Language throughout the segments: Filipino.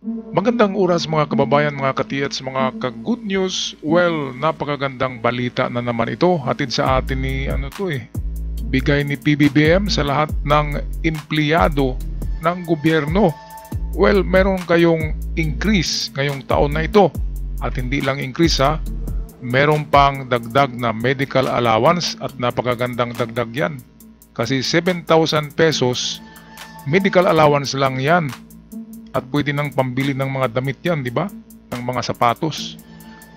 Magandang oras mga kababayan, mga katiyats, mga ka-good news. Well, napakagandang balita na naman ito. Hatid sa atin ni bigay ni PBBM sa lahat ng empleyado ng gobyerno. Well, meron kayong increase ngayong taon na ito. At hindi lang increase meron pang dagdag na medical allowance at napakagandang dagdag yan. Kasi 7,000 pesos medical allowance lang yan. At pwede nang pambili ng mga damit yan, di ba? Ng mga sapatos.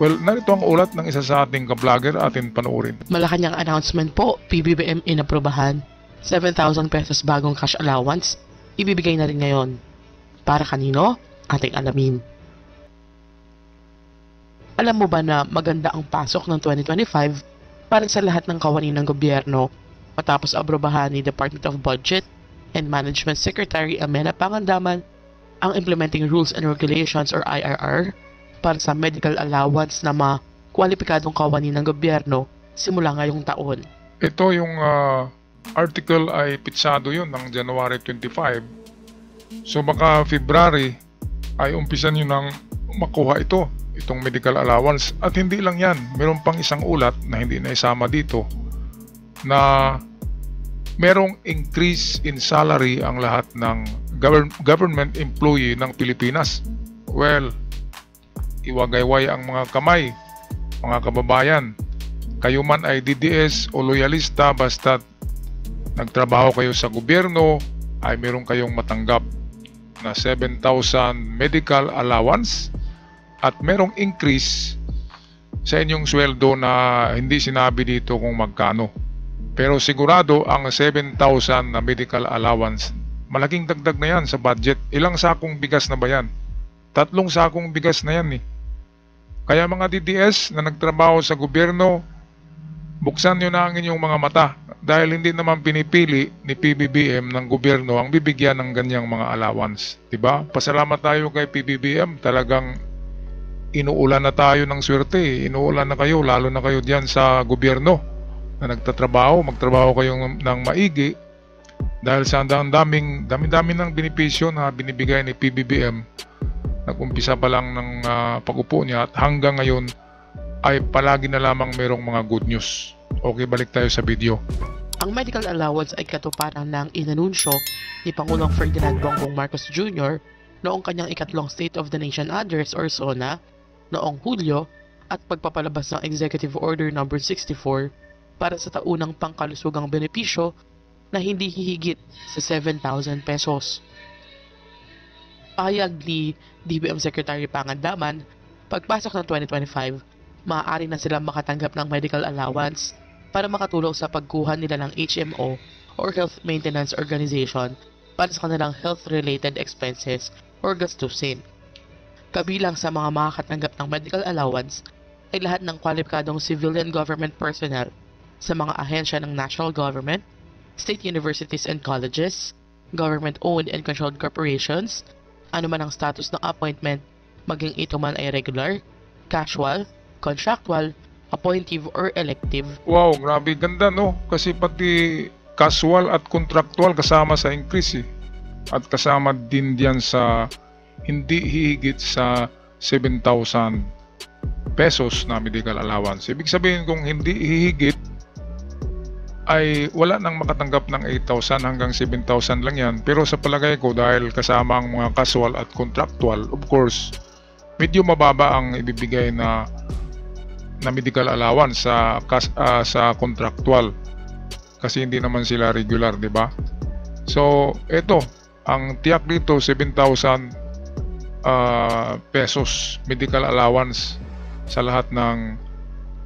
Well, narito ang ulat ng isa sa ating ka-vlogger, atin panoorin. Malacanang announcement po, PBBM inaprubahan. 7,000 pesos bagong cash allowance, ibibigay na rin ngayon. Para kanino? Ating alamin. Alam mo ba na maganda ang pasok ng 2025 para sa lahat ng kawani ng gobyerno matapos aprubahan ni Department of Budget and Management Secretary Amena Pangandaman ang Implementing Rules and Regulations or IRR para sa medical allowance na mga kwalipikadong kawani ng gobyerno simula ngayong taon. Ito yung article ay pitsado yun ng January 25. So baka February ay umpisan nyo nang makuha itong medical allowance. At hindi lang yan, meron pang isang ulat na hindi na isama dito na merong increase in salary ang lahat ng government employee ng Pilipinas. Well, iwagayway ang mga kamay, mga kababayan. Kayo man ay DDS o loyalista, basta nagtrabaho kayo sa gobyerno, ay meron kayong matanggap na 7,000 medical allowance at merong increase sa inyong sweldo na hindi sinabi dito kung magkano. Pero sigurado ang 7,000 na medical allowance, malaking dagdag na yan sa budget. Ilang sakong bigas na ba yan? 3 sakong bigas na yan . Kaya mga DDS na nagtrabaho sa gobyerno, buksan nyo na ang inyong mga mata dahil hindi naman pinipili ni PBBM ng gobyerno ang bibigyan ng ganyang mga allowance. Diba? Pasalamat tayo kay PBBM. Talagang inuulan na tayo ng swerte. Inuulan na kayo, lalo na kayo diyan sa gobyerno na nagtatrabaho. Magtrabaho kayo ng maigi dahil sa dami-dami ng benepisyo na binibigay ni PBBM. Nag-umpisa pa lang ng pag-upo niya at hanggang ngayon ay palagi na lamang merong mga good news. Okay, balik tayo sa video. Ang medical allowance ay katuparan ng inanunsyo ni Pangulong Ferdinand Bongbong Marcos Jr. noong kanyang ikatlong State of the Nation Address or SONA noong Hulyo at pagpapalabas ng Executive Order No. 64 para sa taunang pangkalusugang benepisyo na hindi hihigit sa 7,000 pesos. Pahayag ni DBM Secretary Pangandaman, pagpasok ng 2025, maaari na silang makatanggap ng medical allowance para makatulong sa pagkuha nila ng HMO or Health Maintenance Organization para sa kanilang health-related expenses or gastusin. Kabilang sa mga makakatanggap ng medical allowance ay lahat ng kwalipikadong civilian government personnel sa mga ahensya ng national government, state universities and colleges, government-owned and controlled corporations, anuman ang status ng appointment, maging ito man ay regular, casual, contractual, appointive, or elective. Wow, grabe ganda kasi pati casual at contractual kasama sa increase at kasama din diyan sa hindi hihigit sa 7,000 pesos na medical allowance. Ibig sabihin kung hindi hihigit ay wala nang makatanggap ng 8,000 hanggang 7,000 lang yan. Pero sa palagay ko dahil kasama ang mga casual at contractual, of course, medyo mababa ang ibibigay na medical allowance sa contractual. Kasi hindi naman sila regular, di ba? So, ito, ang tiyak dito 7,000 pesos medical allowance sa lahat ng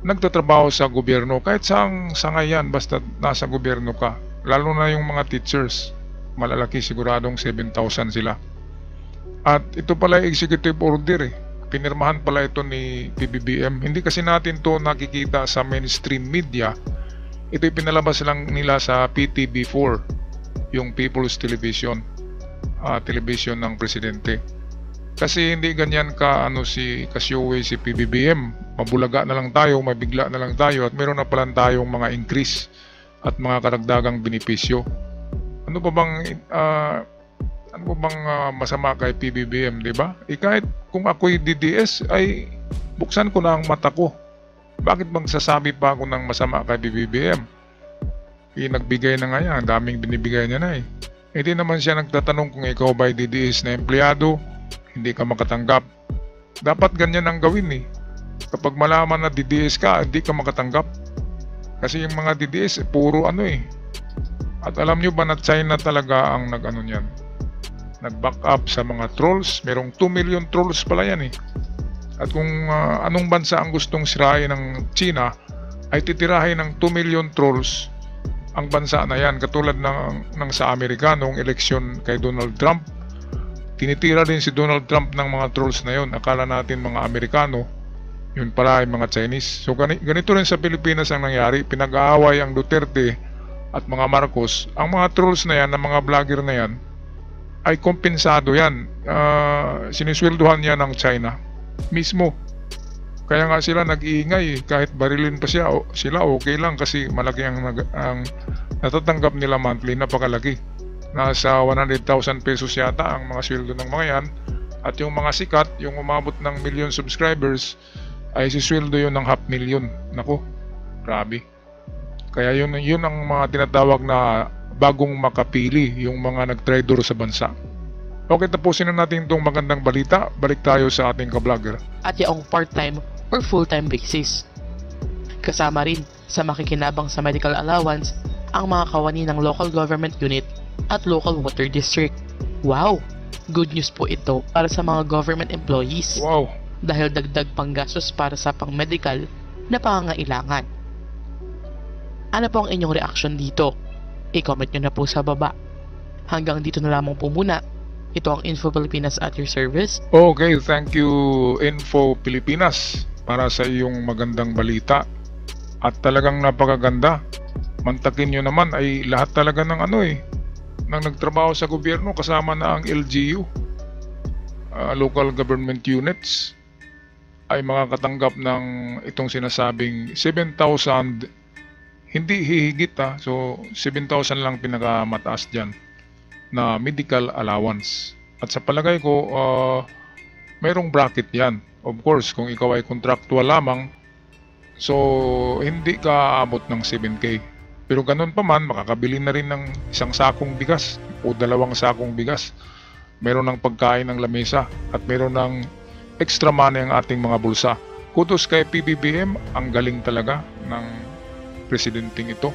nagtatrabaho sa gobyerno, kahit saang sangayan basta nasa gobyerno ka, lalo na yung mga teachers, malalaki, siguradong 7,000 sila. At ito pala yung executive order pinirmahan pala ito ni PBBM. Hindi kasi natin to nakikita sa mainstream media. Ito'y pinalabas lang nila sa PTV4, yung People's Television, television ng presidente. Kasi hindi ganyan ka si Cassiowe, si PBBM. Mabulaga na lang tayo, mabigla na lang tayo, at meron na pala tayong mga increase at mga karagdagang benepisyo. Ano pa bang Ano bang masama kay PBBM, di ba? Kahit kung ako'y DDS ay buksan ko na ang mata ko. Bakit bang sasabi pa ako ng masama kay PBBM? Nagbigay na nga yan, ang daming binibigay niya na eh. Hindi naman siya nagtatanong kung ikaw ba'y DDS na empleyado, hindi ka makatanggap. Dapat ganyan ang gawin eh. Kapag malaman na DDS ka, hindi ka makatanggap. Kasi yung mga DDS, puro ano eh. At alam nyo ba na China talaga ang nag-ano niyan? Nag-back up sa mga trolls. Merong 2 million trolls pala yan eh. At kung anong bansa ang gustong sirain ng China, ay titirahin ng 2 million trolls ang bansa na yan. Katulad ng sa Amerika noong eleksyon kay Donald Trump. Tinitira din si Donald Trump ng mga trolls na yon. Akala natin mga Amerikano, yun pala ay mga Chinese. So ganito rin sa Pilipinas ang nangyari. Pinag-aaway ang Duterte at mga Marcos. Ang mga trolls na yan, ang mga vlogger na yan, ay kompensado yan. Sinisweldohan yan ng China mismo. Kaya nga sila nag-iingay. Kahit barilin pa sila okay lang kasi malaki ang natatanggap nila monthly. Napakalaki. Nasa 100,000 pesos yata ang mga sweldo ng mga yan. At yung mga sikat, yung umabot ng million subscribers, ay sisweldo yun ng 500,000. Nako, grabe. Kaya yun ang mga tinatawag na bagong makapili, yung mga nag-trader sa bansa. Okay, tapusin na natin itong magandang balita. Balik tayo sa ating ka-vlogger. At yaong part-time or full-time basis. Kasama rin sa makikinabang sa medical allowance ang mga kawani ng local government unit at local water district. Wow! Good news po ito para sa mga government employees. Wow! Dahil dagdag panggastos para sa pang-medical na pangangailangan. Ano po ang inyong reaksyon dito? I-comment nyo na po sa baba. Hanggang dito na lamang po muna. Ito ang Info Pilipinas at your service. Okay, thank you Info Pilipinas para sa iyong magandang balita. At talagang napakaganda. Mantakin nyo naman ay lahat talaga ng nang nagtrabaho sa gobyerno kasama na ang LGU, local government units, ay makakatanggap ng itong sinasabing 7,000, hindi hihigit so 7,000 lang pinakamataas dyan na medical allowance. At sa palagay ko, mayroong bracket yan. Of course, kung ikaw ay contractual lamang, so hindi ka abot ng 7K. Pero ganun pa man, makakabili na rin ng isang sakong bigas o 2 sakong bigas. Meron ng pagkain ng lamesa at meron ng extra money ang ating mga bulsa. Kudos kay PBBM, ang galing talaga ng presidenting ito.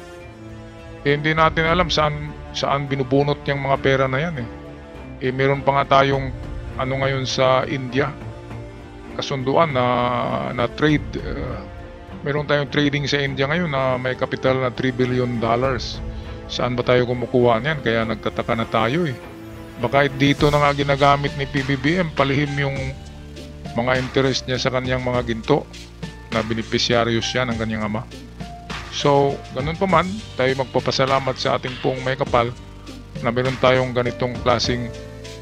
Hindi natin alam saan binubunot yung mga pera na yan eh. Meron pa nga tayong ngayon sa India, kasunduan na trade. Meron tayong trading sa India ngayon na may kapital na $3 billion. Saan ba tayo kumukuha niyan? Kaya nagtataka na tayo eh. Baka dito na nga ginagamit ni PBBM palihim yung mga interest niya sa kanyang mga ginto na beneficiaryos siya ng kanyang ama. So, ganun pa man, tayo magpapasalamat sa ating pong may kapal na meron tayong ganitong klaseng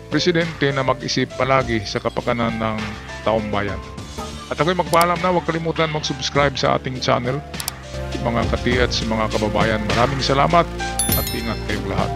presidente na mag-isip palagi sa kapakanan ng taong bayan. At ako'y magpaalam na, huwag kalimutan mag-subscribe sa ating channel, mga kati at mga kababayan. Maraming salamat at ingat kayong lahat.